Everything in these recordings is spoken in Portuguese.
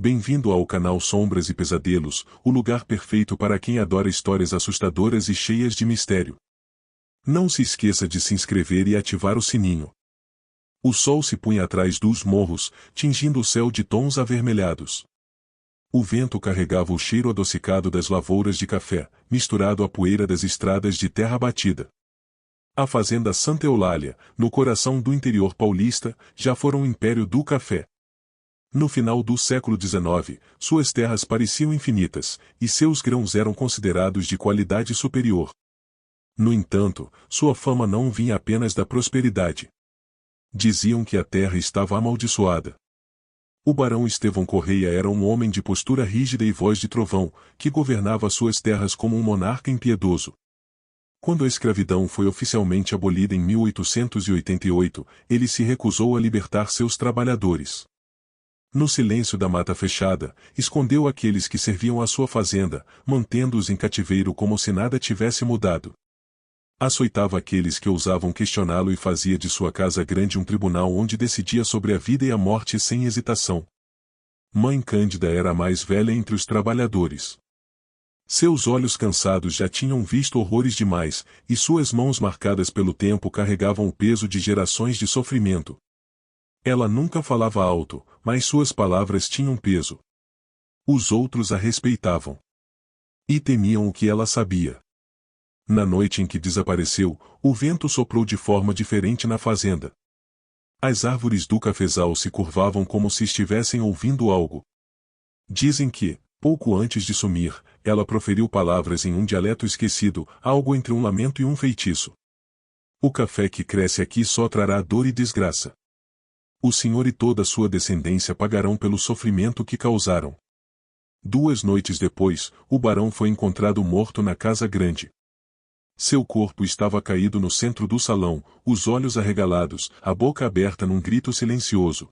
Bem-vindo ao canal Sombras e Pesadelos, o lugar perfeito para quem adora histórias assustadoras e cheias de mistério. Não se esqueça de se inscrever e ativar o sininho. O sol se punha atrás dos morros, tingindo o céu de tons avermelhados. O vento carregava o cheiro adocicado das lavouras de café, misturado à poeira das estradas de terra batida. A fazenda Santa Eulália, no coração do interior paulista, já fora um império do café. No final do século XIX, suas terras pareciam infinitas, e seus grãos eram considerados de qualidade superior. No entanto, sua fama não vinha apenas da prosperidade. Diziam que a terra estava amaldiçoada. O barão Estevão Correia era um homem de postura rígida e voz de trovão, que governava suas terras como um monarca impiedoso. Quando a escravidão foi oficialmente abolida em 1888, ele se recusou a libertar seus trabalhadores. No silêncio da mata fechada, escondeu aqueles que serviam à sua fazenda, mantendo-os em cativeiro como se nada tivesse mudado. Açoitava aqueles que ousavam questioná-lo e fazia de sua casa grande um tribunal onde decidia sobre a vida e a morte sem hesitação. Mãe Cândida era a mais velha entre os trabalhadores. Seus olhos cansados já tinham visto horrores demais, e suas mãos marcadas pelo tempo carregavam o peso de gerações de sofrimento. Ela nunca falava alto, mas suas palavras tinham peso. Os outros a respeitavam. E temiam o que ela sabia. Na noite em que desapareceu, o vento soprou de forma diferente na fazenda. As árvores do cafezal se curvavam como se estivessem ouvindo algo. Dizem que, pouco antes de sumir, ela proferiu palavras em um dialeto esquecido, algo entre um lamento e um feitiço. O café que cresce aqui só trará dor e desgraça. O senhor e toda a sua descendência pagarão pelo sofrimento que causaram. 2 noites depois, o barão foi encontrado morto na casa grande. Seu corpo estava caído no centro do salão, os olhos arregalados, a boca aberta num grito silencioso.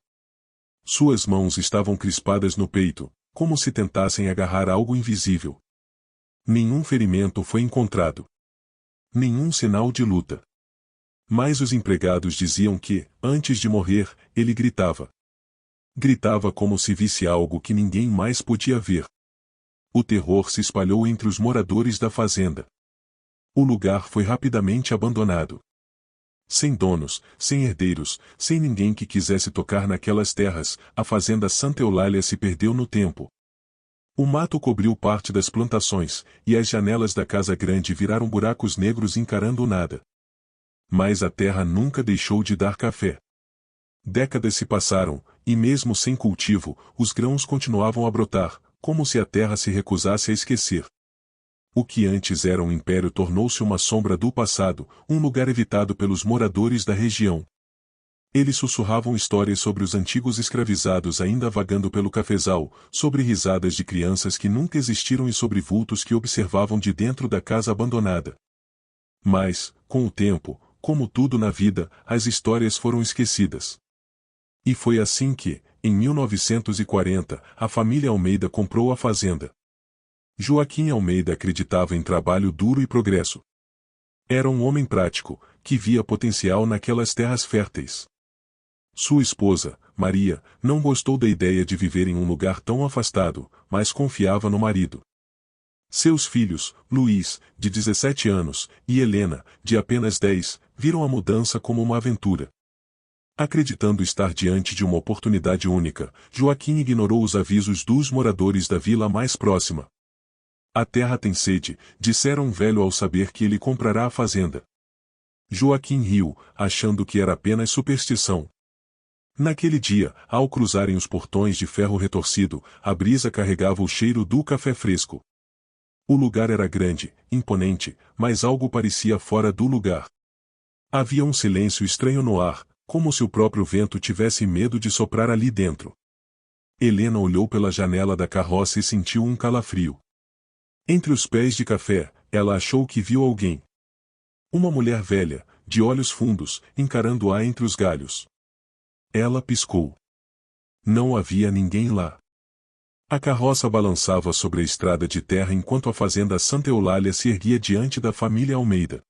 Suas mãos estavam crispadas no peito, como se tentassem agarrar algo invisível. Nenhum ferimento foi encontrado. Nenhum sinal de luta. Mas os empregados diziam que, antes de morrer, ele gritava. Gritava como se visse algo que ninguém mais podia ver. O terror se espalhou entre os moradores da fazenda. O lugar foi rapidamente abandonado. Sem donos, sem herdeiros, sem ninguém que quisesse tocar naquelas terras, a fazenda Santa Eulália se perdeu no tempo. O mato cobriu parte das plantações, e as janelas da casa grande viraram buracos negros encarando o nada. Mas a terra nunca deixou de dar café. Décadas se passaram, e mesmo sem cultivo, os grãos continuavam a brotar, como se a terra se recusasse a esquecer. O que antes era um império tornou-se uma sombra do passado, um lugar evitado pelos moradores da região. Eles sussurravam histórias sobre os antigos escravizados ainda vagando pelo cafezal, sobre risadas de crianças que nunca existiram e sobre vultos que observavam de dentro da casa abandonada. Mas, com o tempo, como tudo na vida, as histórias foram esquecidas. E foi assim que, em 1940, a família Almeida comprou a fazenda. Joaquim Almeida acreditava em trabalho duro e progresso. Era um homem prático, que via potencial naquelas terras férteis. Sua esposa, Maria, não gostou da ideia de viver em um lugar tão afastado, mas confiava no marido. Seus filhos, Luiz, de 17 anos, e Helena, de apenas 10, viram a mudança como uma aventura. Acreditando estar diante de uma oportunidade única, Joaquim ignorou os avisos dos moradores da vila mais próxima. A terra tem sede, dissera um velho ao saber que ele comprará a fazenda. Joaquim riu, achando que era apenas superstição. Naquele dia, ao cruzarem os portões de ferro retorcido, a brisa carregava o cheiro do café fresco. O lugar era grande, imponente, mas algo parecia fora do lugar. Havia um silêncio estranho no ar, como se o próprio vento tivesse medo de soprar ali dentro. Helena olhou pela janela da carroça e sentiu um calafrio. Entre os pés de café, ela achou que viu alguém. Uma mulher velha, de olhos fundos, encarando-a entre os galhos. Ela piscou. Não havia ninguém lá. A carroça balançava sobre a estrada de terra enquanto a fazenda Santa Eulália se erguia diante da família Almeida.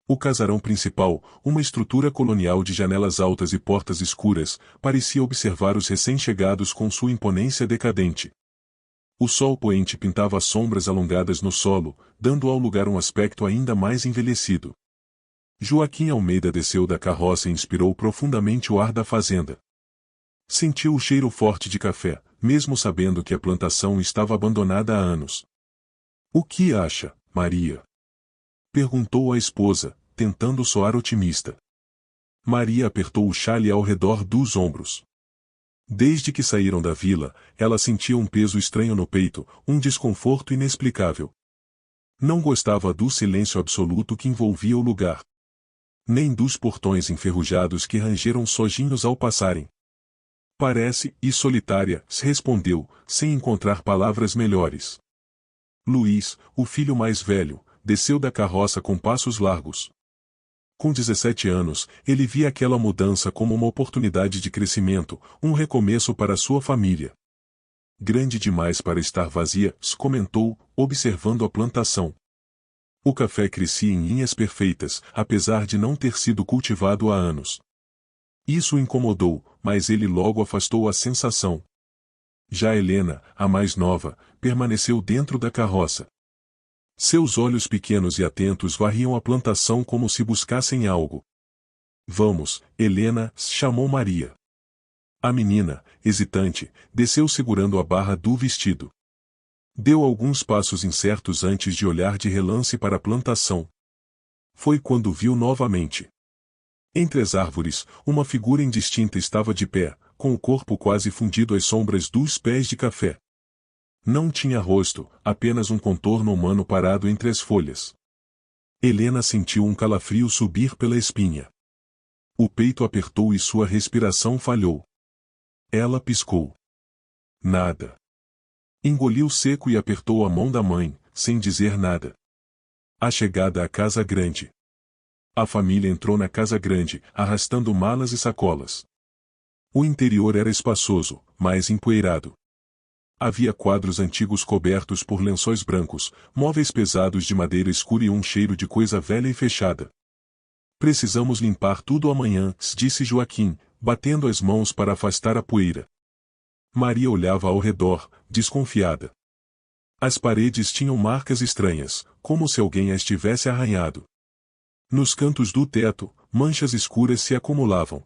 O casarão principal, uma estrutura colonial de janelas altas e portas escuras, parecia observar os recém-chegados com sua imponência decadente. O sol poente pintava sombras alongadas no solo, dando ao lugar um aspecto ainda mais envelhecido. Joaquim Almeida desceu da carroça e inspirou profundamente o ar da fazenda. Sentiu o cheiro forte de café, mesmo sabendo que a plantação estava abandonada há anos. "O que acha, Maria?" perguntou a esposa, tentando soar otimista. Maria apertou o xale ao redor dos ombros. Desde que saíram da vila, ela sentia um peso estranho no peito, um desconforto inexplicável. Não gostava do silêncio absoluto que envolvia o lugar. Nem dos portões enferrujados que rangeram sojinhos ao passarem. "Parece, e solitária", se respondeu, sem encontrar palavras melhores. Luís, o filho mais velho, desceu da carroça com passos largos. Com 17 anos, ele via aquela mudança como uma oportunidade de crescimento, um recomeço para sua família. "Grande demais para estar vazia", se comentou, observando a plantação. O café crescia em linhas perfeitas, apesar de não ter sido cultivado há anos. Isso o incomodou, mas ele logo afastou a sensação. Já Helena, a mais nova, permaneceu dentro da carroça. Seus olhos pequenos e atentos varriam a plantação como se buscassem algo. "Vamos, Helena", chamou Maria. A menina, hesitante, desceu segurando a barra do vestido. Deu alguns passos incertos antes de olhar de relance para a plantação. Foi quando viu novamente. Entre as árvores, uma figura indistinta estava de pé, com o corpo quase fundido às sombras dos pés de café. Não tinha rosto, apenas um contorno humano parado entre as folhas. Helena sentiu um calafrio subir pela espinha. O peito apertou e sua respiração falhou. Ela piscou. Nada. Engoliu seco e apertou a mão da mãe, sem dizer nada. A chegada à casa grande. A família entrou na casa grande, arrastando malas e sacolas. O interior era espaçoso, mas empoeirado. Havia quadros antigos cobertos por lençóis brancos, móveis pesados de madeira escura e um cheiro de coisa velha e fechada. "Precisamos limpar tudo amanhã", disse Joaquim, batendo as mãos para afastar a poeira. Maria olhava ao redor, desconfiada. As paredes tinham marcas estranhas, como se alguém as tivesse arranhado. Nos cantos do teto, manchas escuras se acumulavam.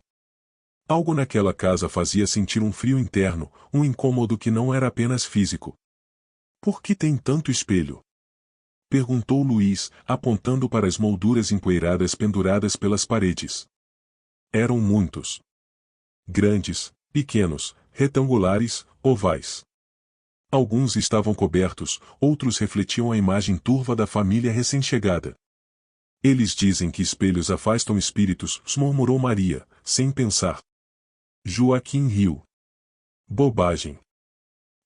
Algo naquela casa fazia sentir um frio interno, um incômodo que não era apenas físico. "Por que tem tanto espelho?" perguntou Luís, apontando para as molduras empoeiradas penduradas pelas paredes. Eram muitos. Grandes, pequenos, retangulares, ovais. Alguns estavam cobertos, outros refletiam a imagem turva da família recém-chegada. "Eles dizem que espelhos afastam espíritos", murmurou Maria, sem pensar. Joaquim riu. "Bobagem.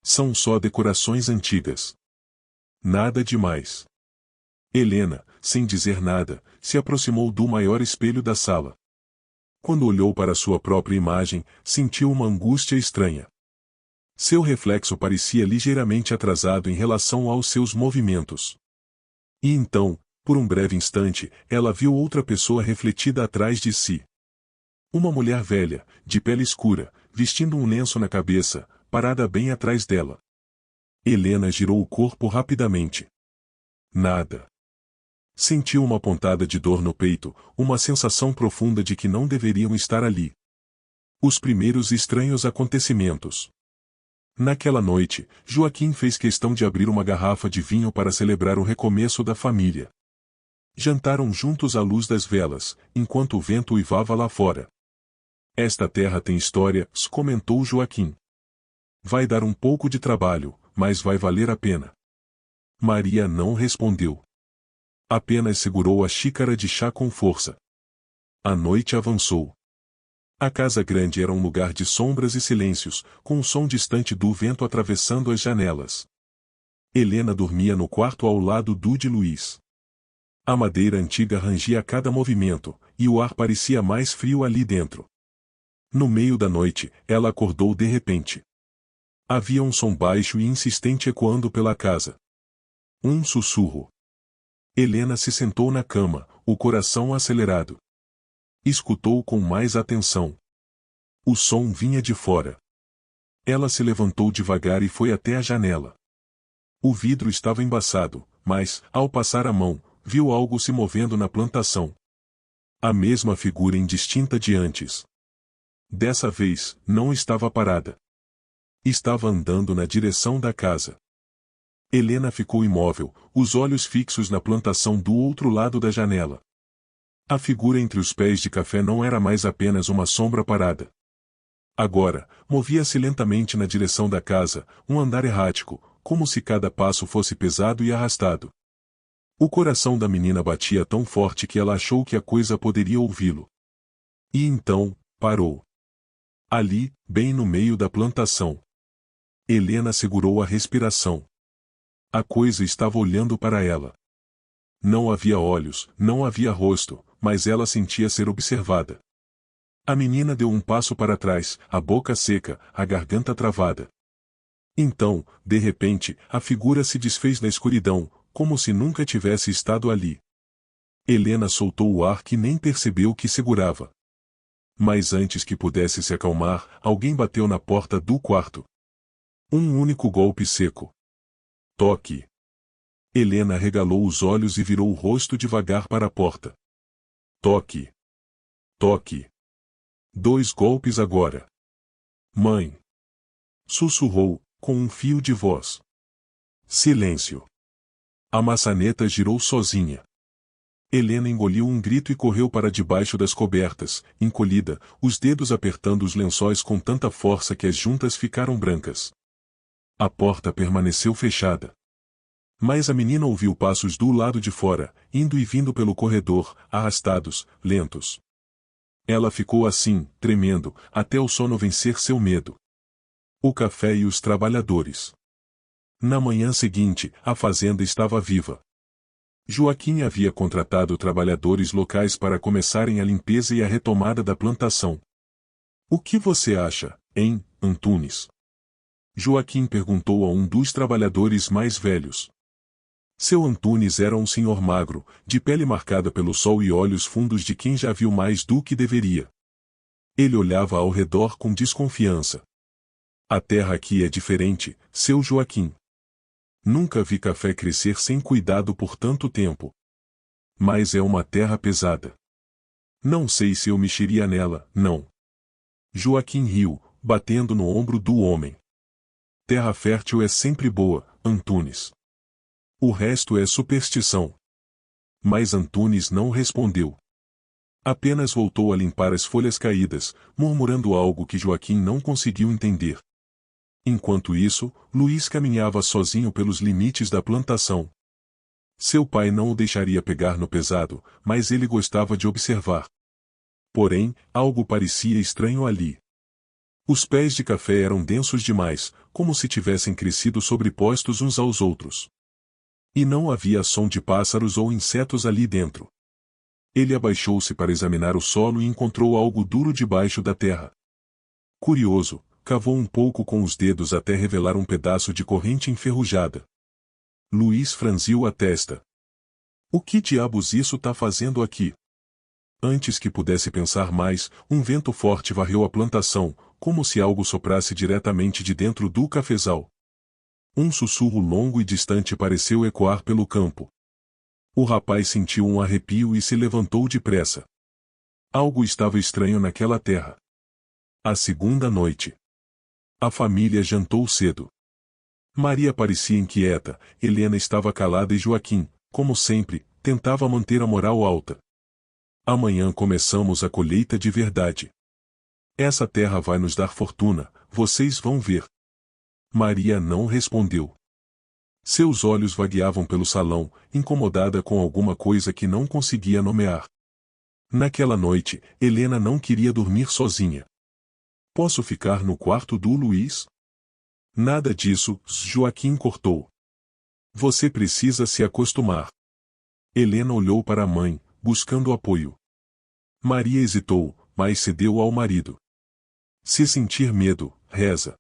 São só decorações antigas. Nada demais." Helena, sem dizer nada, se aproximou do maior espelho da sala. Quando olhou para sua própria imagem, sentiu uma angústia estranha. Seu reflexo parecia ligeiramente atrasado em relação aos seus movimentos. E então, por um breve instante, ela viu outra pessoa refletida atrás de si. Uma mulher velha, de pele escura, vestindo um lenço na cabeça, parada bem atrás dela. Helena girou o corpo rapidamente. Nada. Sentiu uma pontada de dor no peito, uma sensação profunda de que não deveriam estar ali. Os primeiros estranhos acontecimentos. Naquela noite, Joaquim fez questão de abrir uma garrafa de vinho para celebrar o recomeço da família. Jantaram juntos à luz das velas, enquanto o vento uivava lá fora. "Esta terra tem história", comentou Joaquim. "Vai dar um pouco de trabalho, mas vai valer a pena." Maria não respondeu. Apenas segurou a xícara de chá com força. A noite avançou. A casa grande era um lugar de sombras e silêncios, com o som distante do vento atravessando as janelas. Helena dormia no quarto ao lado do de Luís. A madeira antiga rangia a cada movimento, e o ar parecia mais frio ali dentro. No meio da noite, ela acordou de repente. Havia um som baixo e insistente ecoando pela casa. Um sussurro. Helena se sentou na cama, o coração acelerado. Escutou com mais atenção. O som vinha de fora. Ela se levantou devagar e foi até a janela. O vidro estava embaçado, mas, ao passar a mão, viu algo se movendo na plantação. A mesma figura indistinta de antes. Dessa vez, não estava parada. Estava andando na direção da casa. Helena ficou imóvel, os olhos fixos na plantação do outro lado da janela. A figura entre os pés de café não era mais apenas uma sombra parada. Agora, movia-se lentamente na direção da casa, um andar errático, como se cada passo fosse pesado e arrastado. O coração da menina batia tão forte que ela achou que a coisa poderia ouvi-lo. E então, parou. Ali, bem no meio da plantação. Helena segurou a respiração. A coisa estava olhando para ela. Não havia olhos, não havia rosto, mas ela sentia ser observada. A menina deu um passo para trás, a boca seca, a garganta travada. Então, de repente, a figura se desfez na escuridão, como se nunca tivesse estado ali. Helena soltou o ar que nem percebeu que segurava. Mas antes que pudesse se acalmar, alguém bateu na porta do quarto. Um único golpe seco. Toque. Helena regalou os olhos e virou o rosto devagar para a porta. Toque. Toque. 2 golpes agora. Mãe. Sussurrou, com um fio de voz. Silêncio. A maçaneta girou sozinha. Helena engoliu um grito e correu para debaixo das cobertas, encolhida, os dedos apertando os lençóis com tanta força que as juntas ficaram brancas. A porta permaneceu fechada. Mas a menina ouviu passos do lado de fora, indo e vindo pelo corredor, arrastados, lentos. Ela ficou assim, tremendo, até o sono vencer seu medo. O café e os trabalhadores. Na manhã seguinte, a fazenda estava viva. Joaquim havia contratado trabalhadores locais para começarem a limpeza e a retomada da plantação. O que você acha, hein, Antunes? Joaquim perguntou a um dos trabalhadores mais velhos. Seu Antunes era um senhor magro, de pele marcada pelo sol e olhos fundos de quem já viu mais do que deveria. Ele olhava ao redor com desconfiança. A terra aqui é diferente, seu Joaquim. Nunca vi café crescer sem cuidado por tanto tempo. Mas é uma terra pesada. Não sei se eu mexeria nela, não. Joaquim riu, batendo no ombro do homem. Terra fértil é sempre boa, Antunes. O resto é superstição. Mas Antunes não respondeu. Apenas voltou a limpar as folhas caídas, murmurando algo que Joaquim não conseguiu entender. Enquanto isso, Luiz caminhava sozinho pelos limites da plantação. Seu pai não o deixaria pegar no pesado, mas ele gostava de observar. Porém, algo parecia estranho ali. Os pés de café eram densos demais, como se tivessem crescido sobrepostos uns aos outros. E não havia som de pássaros ou insetos ali dentro. Ele abaixou-se para examinar o solo e encontrou algo duro debaixo da terra. Curioso, cavou um pouco com os dedos até revelar um pedaço de corrente enferrujada. Luiz franziu a testa. O que diabos isso tá fazendo aqui? Antes que pudesse pensar mais, um vento forte varreu a plantação, como se algo soprasse diretamente de dentro do cafezal. Um sussurro longo e distante pareceu ecoar pelo campo. O rapaz sentiu um arrepio e se levantou depressa. Algo estava estranho naquela terra. A segunda noite. A família jantou cedo. Maria parecia inquieta, Helena estava calada e Joaquim, como sempre, tentava manter a moral alta. Amanhã começamos a colheita de verdade. Essa terra vai nos dar fortuna, vocês vão ver. Maria não respondeu. Seus olhos vagueavam pelo salão, incomodada com alguma coisa que não conseguia nomear. Naquela noite, Helena não queria dormir sozinha. Posso ficar no quarto do Luiz? Nada disso, Joaquim cortou. Você precisa se acostumar. Helena olhou para a mãe, buscando apoio. Maria hesitou, mas cedeu ao marido. Se sentir medo, reza.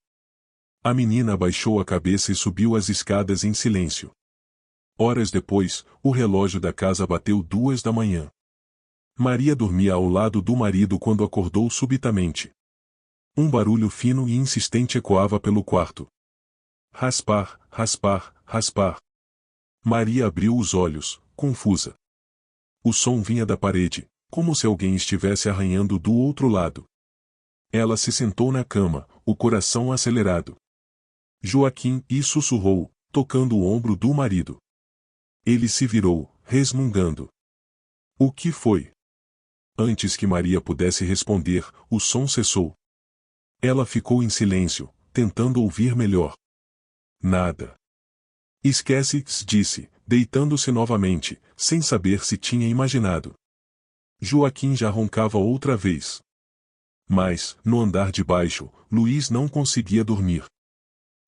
A menina abaixou a cabeça e subiu as escadas em silêncio. Horas depois, o relógio da casa bateu 2 da manhã. Maria dormia ao lado do marido quando acordou subitamente. Um barulho fino e insistente ecoava pelo quarto. Raspar, raspar, raspar. Maria abriu os olhos, confusa. O som vinha da parede, como se alguém estivesse arranhando do outro lado. Ela se sentou na cama, o coração acelerado. Joaquim sussurrou, tocando o ombro do marido. Ele se virou, resmungando. O que foi? Antes que Maria pudesse responder, o som cessou. Ela ficou em silêncio, tentando ouvir melhor. Nada. Esquece, disse, deitando-se novamente, sem saber se tinha imaginado. Joaquim já roncava outra vez. Mas, no andar de baixo, Luiz não conseguia dormir.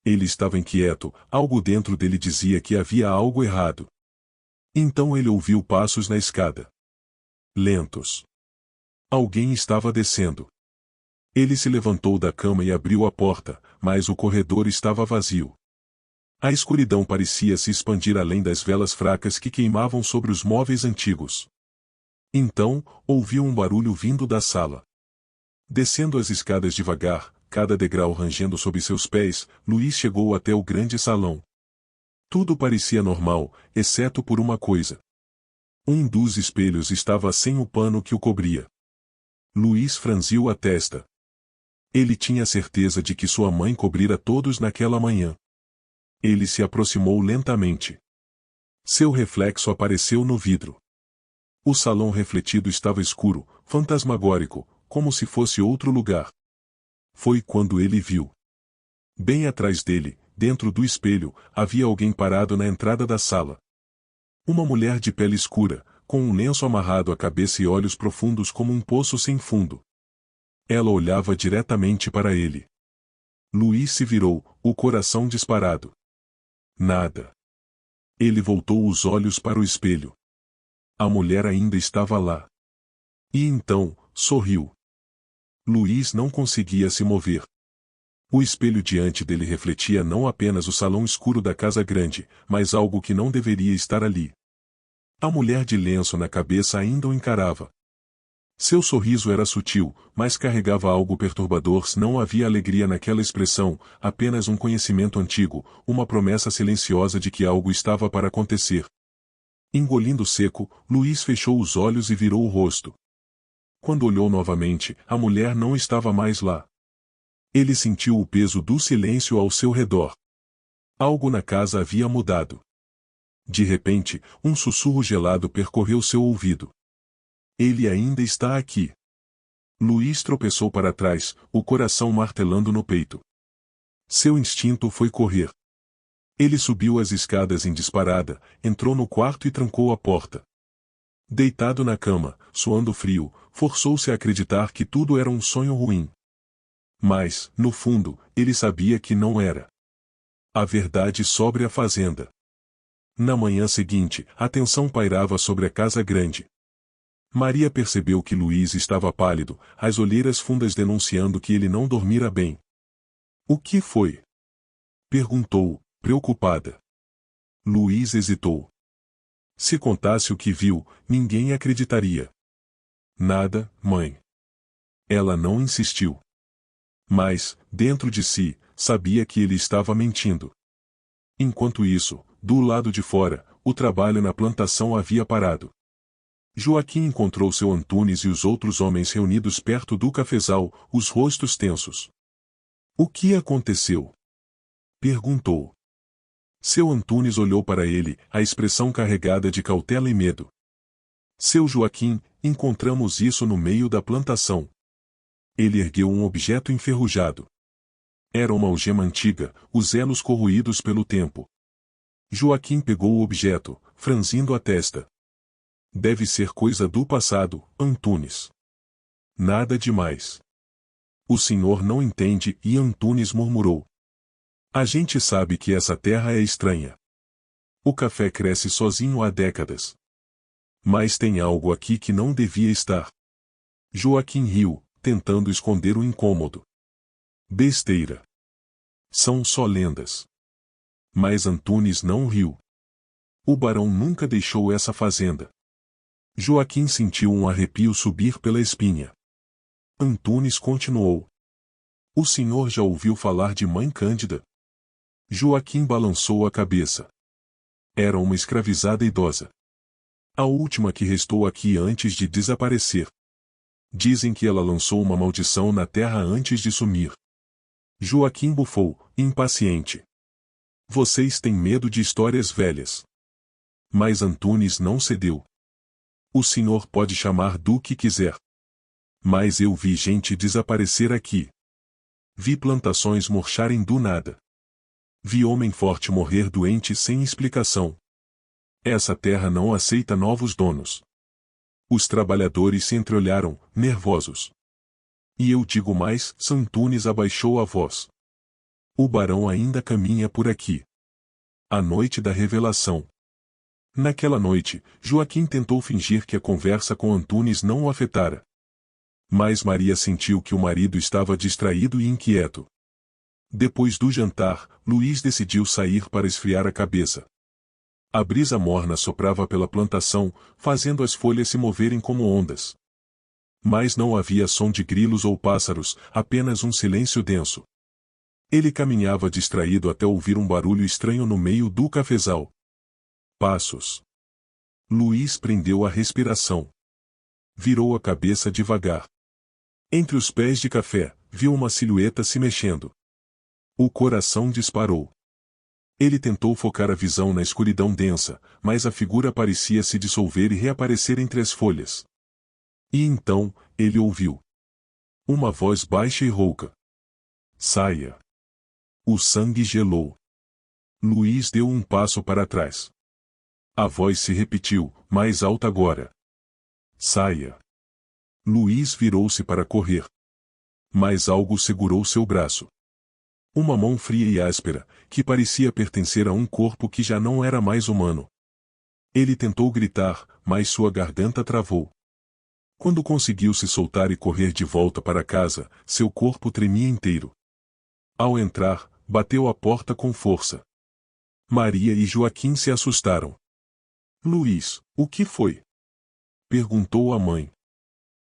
Ele estava inquieto, algo dentro dele dizia que havia algo errado. Então ele ouviu passos na escada. Lentos. Alguém estava descendo. Ele se levantou da cama e abriu a porta, mas o corredor estava vazio. A escuridão parecia se expandir além das velas fracas que queimavam sobre os móveis antigos. Então, ouviu um barulho vindo da sala. Descendo as escadas devagar, cada degrau rangendo sob seus pés, Luiz chegou até o grande salão. Tudo parecia normal, exceto por uma coisa. Um dos espelhos estava sem o pano que o cobria. Luiz franziu a testa. Ele tinha certeza de que sua mãe cobrira todos naquela manhã. Ele se aproximou lentamente. Seu reflexo apareceu no vidro. O salão refletido estava escuro, fantasmagórico, como se fosse outro lugar. Foi quando ele viu. Bem atrás dele, dentro do espelho, havia alguém parado na entrada da sala. Uma mulher de pele escura, com um lenço amarrado à cabeça e olhos profundos como um poço sem fundo. Ela olhava diretamente para ele. Luiz se virou, o coração disparado. Nada. Ele voltou os olhos para o espelho. A mulher ainda estava lá. E então, sorriu. Luiz não conseguia se mover. O espelho diante dele refletia não apenas o salão escuro da casa grande, mas algo que não deveria estar ali. A mulher de lenço na cabeça ainda o encarava. Seu sorriso era sutil, mas carregava algo perturbador. Não havia alegria naquela expressão, apenas um conhecimento antigo, uma promessa silenciosa de que algo estava para acontecer. Engolindo seco, Luiz fechou os olhos e virou o rosto. Quando olhou novamente, a mulher não estava mais lá. Ele sentiu o peso do silêncio ao seu redor. Algo na casa havia mudado. De repente, um sussurro gelado percorreu seu ouvido. Ele ainda está aqui. Luiz tropeçou para trás, o coração martelando no peito. Seu instinto foi correr. Ele subiu as escadas em disparada, entrou no quarto e trancou a porta. Deitado na cama, suando frio, forçou-se a acreditar que tudo era um sonho ruim. Mas, no fundo, ele sabia que não era. A verdade sobre a fazenda. Na manhã seguinte, a tensão pairava sobre a casa grande. Maria percebeu que Luiz estava pálido, as olheiras fundas denunciando que ele não dormira bem. O que foi? Perguntou, preocupada. Luiz hesitou. Se contasse o que viu, ninguém acreditaria. Nada, mãe. Ela não insistiu. Mas, dentro de si, sabia que ele estava mentindo. Enquanto isso, do lado de fora, o trabalho na plantação havia parado. Joaquim encontrou seu Antunes e os outros homens reunidos perto do cafezal, os rostos tensos. O que aconteceu? Perguntou. Seu Antunes olhou para ele, a expressão carregada de cautela e medo. Seu Joaquim, encontramos isso no meio da plantação. Ele ergueu um objeto enferrujado. Era uma algema antiga, os elos corroídos pelo tempo. Joaquim pegou o objeto, franzindo a testa. Deve ser coisa do passado, Antunes. Nada demais. O senhor não entende, e Antunes murmurou. A gente sabe que essa terra é estranha. O café cresce sozinho há décadas. Mas tem algo aqui que não devia estar. Joaquim riu, tentando esconder o incômodo. Besteira. São só lendas. Mas Antunes não riu. O barão nunca deixou essa fazenda. Joaquim sentiu um arrepio subir pela espinha. Antunes continuou. O senhor já ouviu falar de Mãe Cândida? Joaquim balançou a cabeça. Era uma escravizada idosa. A última que restou aqui antes de desaparecer. Dizem que ela lançou uma maldição na terra antes de sumir. Joaquim bufou, impaciente. Vocês têm medo de histórias velhas. Mas Antunes não cedeu. O senhor pode chamar do que quiser. Mas eu vi gente desaparecer aqui. Vi plantações murcharem do nada. Vi homem forte morrer doente sem explicação. Essa terra não aceita novos donos. Os trabalhadores se entreolharam, nervosos. E eu digo mais, Antunes abaixou a voz. O barão ainda caminha por aqui. A noite da revelação. Naquela noite, Joaquim tentou fingir que a conversa com Antunes não o afetara. Mas Maria sentiu que o marido estava distraído e inquieto. Depois do jantar, Luiz decidiu sair para esfriar a cabeça. A brisa morna soprava pela plantação, fazendo as folhas se moverem como ondas. Mas não havia som de grilos ou pássaros, apenas um silêncio denso. Ele caminhava distraído até ouvir um barulho estranho no meio do cafezal. Passos. Luiz prendeu a respiração. Virou a cabeça devagar. Entre os pés de café, viu uma silhueta se mexendo. O coração disparou. Ele tentou focar a visão na escuridão densa, mas a figura parecia se dissolver e reaparecer entre as folhas. E então, ele ouviu uma voz baixa e rouca. Saia. O sangue gelou. Luiz deu um passo para trás. A voz se repetiu, mais alta agora. Saia. Luiz virou-se para correr. Mas algo segurou seu braço. Uma mão fria e áspera, que parecia pertencer a um corpo que já não era mais humano. Ele tentou gritar, mas sua garganta travou. Quando conseguiu se soltar e correr de volta para casa, seu corpo tremia inteiro. Ao entrar, bateu a porta com força. Maria e Joaquim se assustaram. Luiz, o que foi? Perguntou a mãe.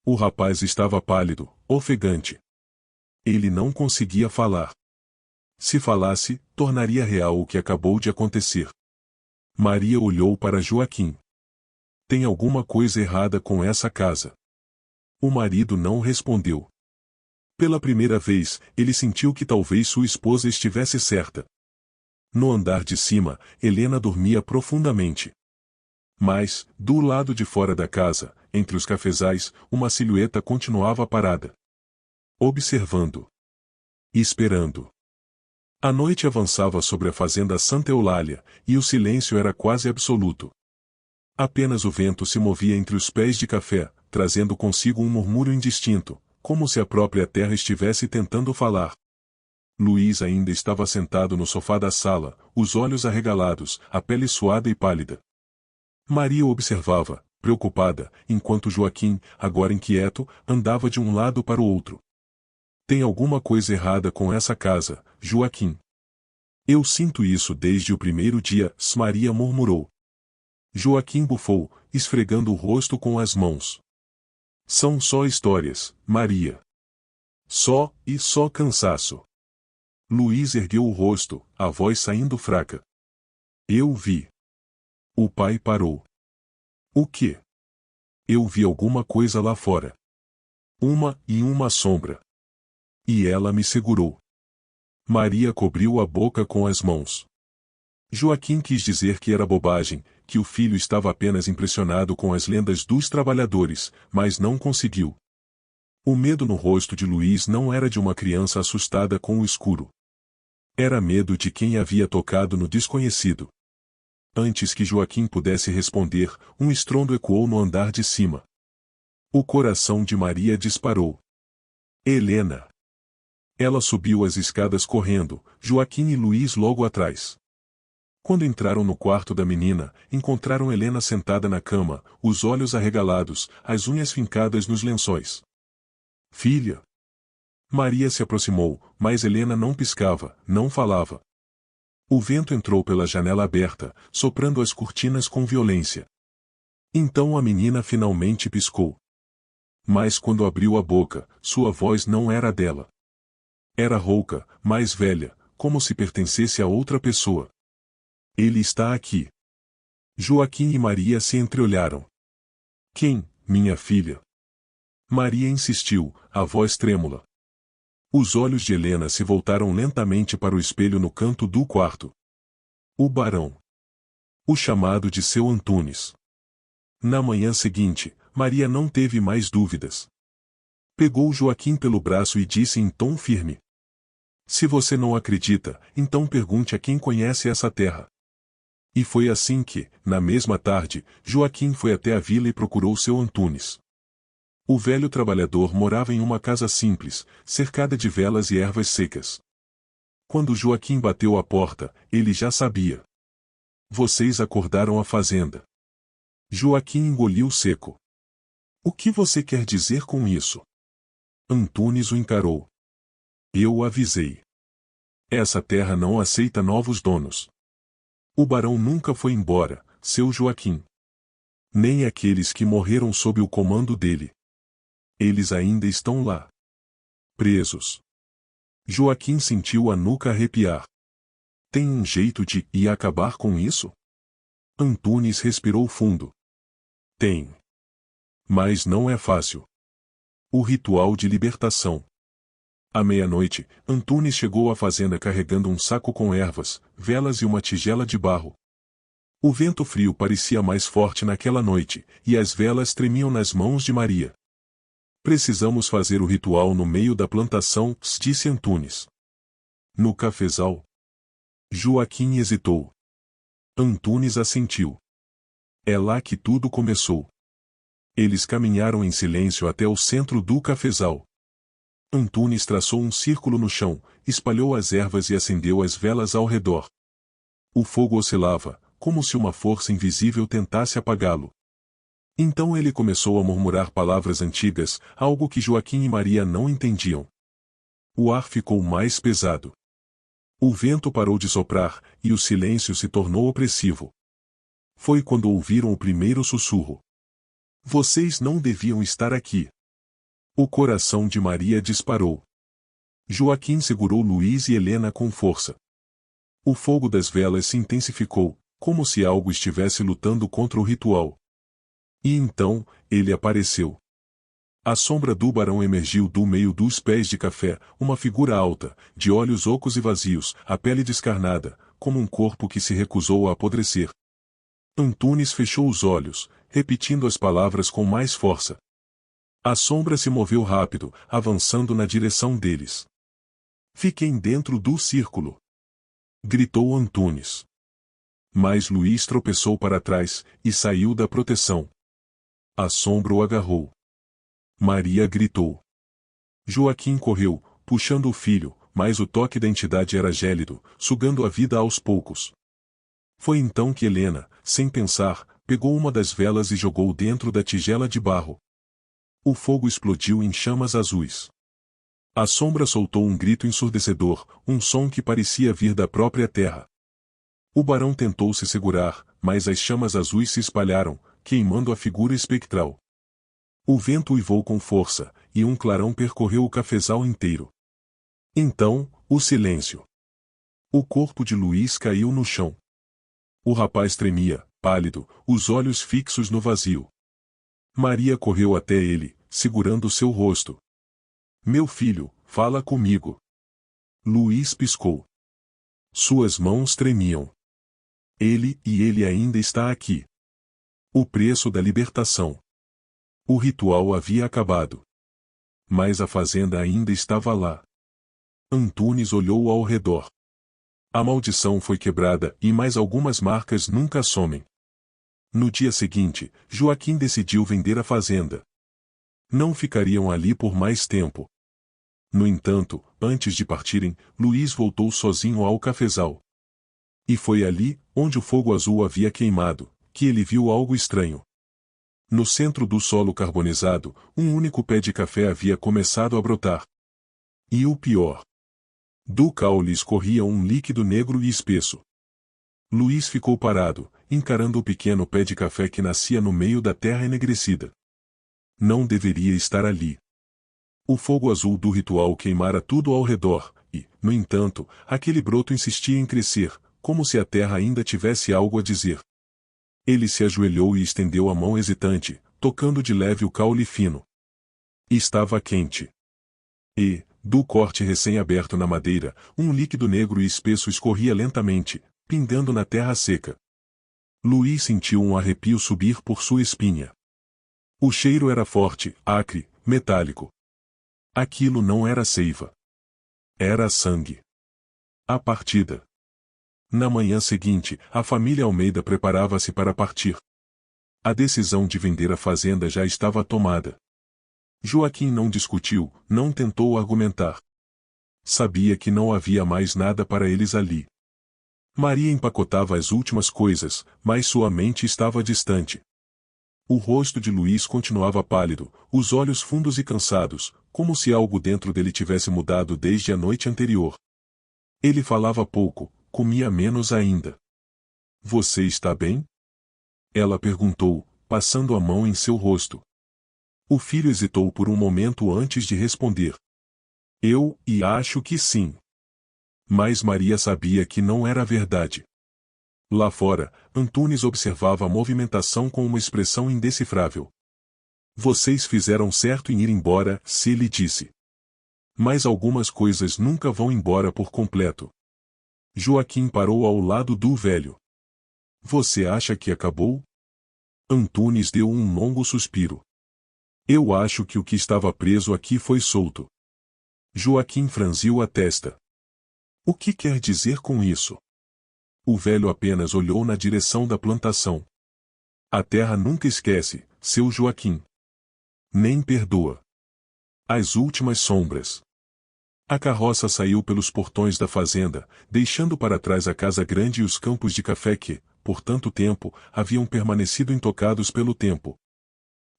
O rapaz estava pálido, ofegante. Ele não conseguia falar. Se falasse, tornaria real o que acabou de acontecer. Maria olhou para Joaquim. Tem alguma coisa errada com essa casa. O marido não respondeu. Pela primeira vez, ele sentiu que talvez sua esposa estivesse certa. No andar de cima, Helena dormia profundamente. Mas, do lado de fora da casa, entre os cafezais, uma silhueta continuava parada. Observando. Esperando. A noite avançava sobre a fazenda Santa Eulália, e o silêncio era quase absoluto. Apenas o vento se movia entre os pés de café, trazendo consigo um murmúrio indistinto, como se a própria terra estivesse tentando falar. Luiz ainda estava sentado no sofá da sala, os olhos arregalados, a pele suada e pálida. Maria observava, preocupada, enquanto Joaquim, agora inquieto, andava de um lado para o outro. Tem alguma coisa errada com essa casa, Joaquim. Eu sinto isso desde o primeiro dia, Maria murmurou. Joaquim bufou, esfregando o rosto com as mãos. São só histórias, Maria. Só cansaço. Luiz ergueu o rosto, a voz saindo fraca. Eu vi. O pai parou. O quê? Eu vi alguma coisa lá fora. Uma sombra. E ela me segurou. Maria cobriu a boca com as mãos. Joaquim quis dizer que era bobagem, que o filho estava apenas impressionado com as lendas dos trabalhadores, mas não conseguiu. O medo no rosto de Luiz não era de uma criança assustada com o escuro. Era medo de quem havia tocado no desconhecido. Antes que Joaquim pudesse responder, um estrondo ecoou no andar de cima. O coração de Maria disparou. Helena! Ela subiu as escadas correndo, Joaquim e Luiz logo atrás. Quando entraram no quarto da menina, encontraram Helena sentada na cama, os olhos arregalados, as unhas fincadas nos lençóis. Filha! Maria se aproximou, mas Helena não piscava, não falava. O vento entrou pela janela aberta, soprando as cortinas com violência. Então a menina finalmente piscou. Mas quando abriu a boca, sua voz não era dela. Era rouca, mais velha, como se pertencesse a outra pessoa. Ele está aqui. Joaquim e Maria se entreolharam. Quem, minha filha? Maria insistiu, a voz trêmula. Os olhos de Helena se voltaram lentamente para o espelho no canto do quarto. O barão. O chamado de seu Antunes. Na manhã seguinte, Maria não teve mais dúvidas. Pegou Joaquim pelo braço e disse em tom firme: Se você não acredita, então pergunte a quem conhece essa terra. E foi assim que, na mesma tarde, Joaquim foi até a vila e procurou seu Antunes. O velho trabalhador morava em uma casa simples, cercada de velas e ervas secas. Quando Joaquim bateu à porta, ele já sabia. Vocês acordaram a fazenda. Joaquim engoliu seco. O que você quer dizer com isso? Antunes o encarou. Eu o avisei. Essa terra não aceita novos donos. O barão nunca foi embora, seu Joaquim. Nem aqueles que morreram sob o comando dele. Eles ainda estão lá. Presos. Joaquim sentiu a nuca arrepiar. Tem um jeito de ir acabar com isso? Antunes respirou fundo. Tem. Mas não é fácil. O ritual de libertação. À meia-noite, Antunes chegou à fazenda carregando um saco com ervas, velas e uma tigela de barro. O vento frio parecia mais forte naquela noite, e as velas tremiam nas mãos de Maria. Precisamos fazer o ritual no meio da plantação, disse Antunes. No cafezal? Joaquim hesitou. Antunes assentiu. É lá que tudo começou. Eles caminharam em silêncio até o centro do cafezal. Antunes traçou um círculo no chão, espalhou as ervas e acendeu as velas ao redor. O fogo oscilava, como se uma força invisível tentasse apagá-lo. Então ele começou a murmurar palavras antigas, algo que Joaquim e Maria não entendiam. O ar ficou mais pesado. O vento parou de soprar, e o silêncio se tornou opressivo. Foi quando ouviram o primeiro sussurro. Vocês não deviam estar aqui. O coração de Maria disparou. Joaquim segurou Luís e Helena com força. O fogo das velas se intensificou, como se algo estivesse lutando contra o ritual. E então, ele apareceu. A sombra do barão emergiu do meio dos pés de café, uma figura alta, de olhos ocos e vazios, a pele descarnada, como um corpo que se recusou a apodrecer. Antunes fechou os olhos, repetindo as palavras com mais força. A sombra se moveu rápido, avançando na direção deles. Fiquem dentro do círculo! Gritou Antunes. Mas Luís tropeçou para trás, e saiu da proteção. A sombra o agarrou. Maria gritou. Joaquim correu, puxando o filho, mas o toque da entidade era gélido, sugando a vida aos poucos. Foi então que Helena, sem pensar, pegou uma das velas e jogou dentro da tigela de barro. O fogo explodiu em chamas azuis. A sombra soltou um grito ensurdecedor, um som que parecia vir da própria terra. O barão tentou se segurar, mas as chamas azuis se espalharam, queimando a figura espectral. O vento uivou com força, e um clarão percorreu o cafezal inteiro. Então, o silêncio. O corpo de Luís caiu no chão. O rapaz tremia, pálido, os olhos fixos no vazio. Maria correu até ele, segurando seu rosto. Meu filho, fala comigo. Luís piscou. Suas mãos tremiam. Ele ainda está aqui. O preço da libertação. O ritual havia acabado. Mas a fazenda ainda estava lá. Antunes olhou ao redor. A maldição foi quebrada e mais algumas marcas nunca somem. No dia seguinte, Joaquim decidiu vender a fazenda. Não ficariam ali por mais tempo. No entanto, antes de partirem, Luís voltou sozinho ao cafezal. E foi ali, onde o fogo azul havia queimado, que ele viu algo estranho. No centro do solo carbonizado, um único pé de café havia começado a brotar. E o pior. Do caule escorria um líquido negro e espesso. Luís ficou parado, encarando o pequeno pé de café que nascia no meio da terra enegrecida. Não deveria estar ali. O fogo azul do ritual queimara tudo ao redor, e, no entanto, aquele broto insistia em crescer, como se a terra ainda tivesse algo a dizer. Ele se ajoelhou e estendeu a mão hesitante, tocando de leve o caule fino. Estava quente. E, do corte recém-aberto na madeira, um líquido negro e espesso escorria lentamente, pingando na terra seca. Luís sentiu um arrepio subir por sua espinha. O cheiro era forte, acre, metálico. Aquilo não era seiva. Era sangue. A partida. Na manhã seguinte, a família Almeida preparava-se para partir. A decisão de vender a fazenda já estava tomada. Joaquim não discutiu, não tentou argumentar. Sabia que não havia mais nada para eles ali. Maria empacotava as últimas coisas, mas sua mente estava distante. O rosto de Luís continuava pálido, os olhos fundos e cansados, como se algo dentro dele tivesse mudado desde a noite anterior. Ele falava pouco, comia menos ainda. Você está bem? Ela perguntou, passando a mão em seu rosto. O filho hesitou por um momento antes de responder. Acho que sim. Mas Maria sabia que não era verdade. Lá fora, Antunes observava a movimentação com uma expressão indecifrável. Vocês fizeram certo em ir embora, se lhe disse. Mas algumas coisas nunca vão embora por completo. Joaquim parou ao lado do velho. Você acha que acabou? Antunes deu um longo suspiro. Eu acho que o que estava preso aqui foi solto. Joaquim franziu a testa. O que quer dizer com isso? O velho apenas olhou na direção da plantação. A terra nunca esquece, seu Joaquim. Nem perdoa. As últimas sombras. A carroça saiu pelos portões da fazenda, deixando para trás a casa grande e os campos de café que, por tanto tempo, haviam permanecido intocados pelo tempo.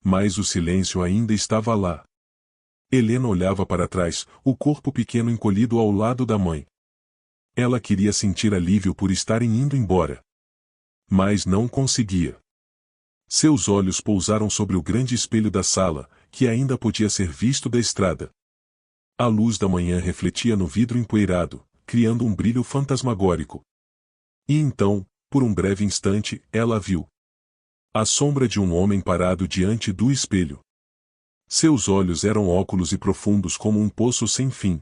Mas o silêncio ainda estava lá. Helena olhava para trás, o corpo pequeno encolhido ao lado da mãe. Ela queria sentir alívio por estarem indo embora. Mas não conseguia. Seus olhos pousaram sobre o grande espelho da sala, que ainda podia ser visto da estrada. A luz da manhã refletia no vidro empoeirado, criando um brilho fantasmagórico. E então, por um breve instante, ela viu a sombra de um homem parado diante do espelho. Seus olhos eram óculos e profundos como um poço sem fim.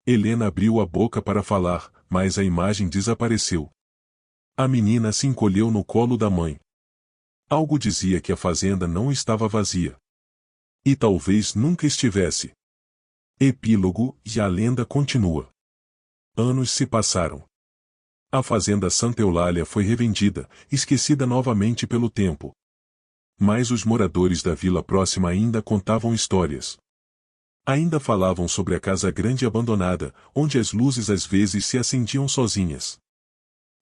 Helena abriu a boca para falar, mas a imagem desapareceu. A menina se encolheu no colo da mãe. Algo dizia que a fazenda não estava vazia. E talvez nunca estivesse. Epílogo, e a lenda continua. Anos se passaram. A fazenda Santa Eulália foi revendida, esquecida novamente pelo tempo. Mas os moradores da vila próxima ainda contavam histórias. Ainda falavam sobre a casa grande abandonada, onde as luzes às vezes se acendiam sozinhas.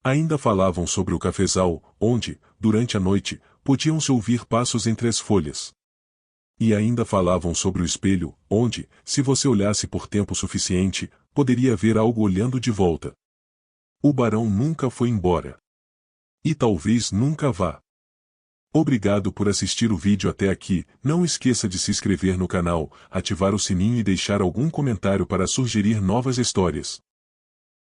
Ainda falavam sobre o cafezal, onde, durante a noite, podiam-se ouvir passos entre as folhas. E ainda falavam sobre o espelho, onde, se você olhasse por tempo suficiente, poderia ver algo olhando de volta. O barão nunca foi embora. E talvez nunca vá. Obrigado por assistir o vídeo até aqui, não esqueça de se inscrever no canal, ativar o sininho e deixar algum comentário para sugerir novas histórias.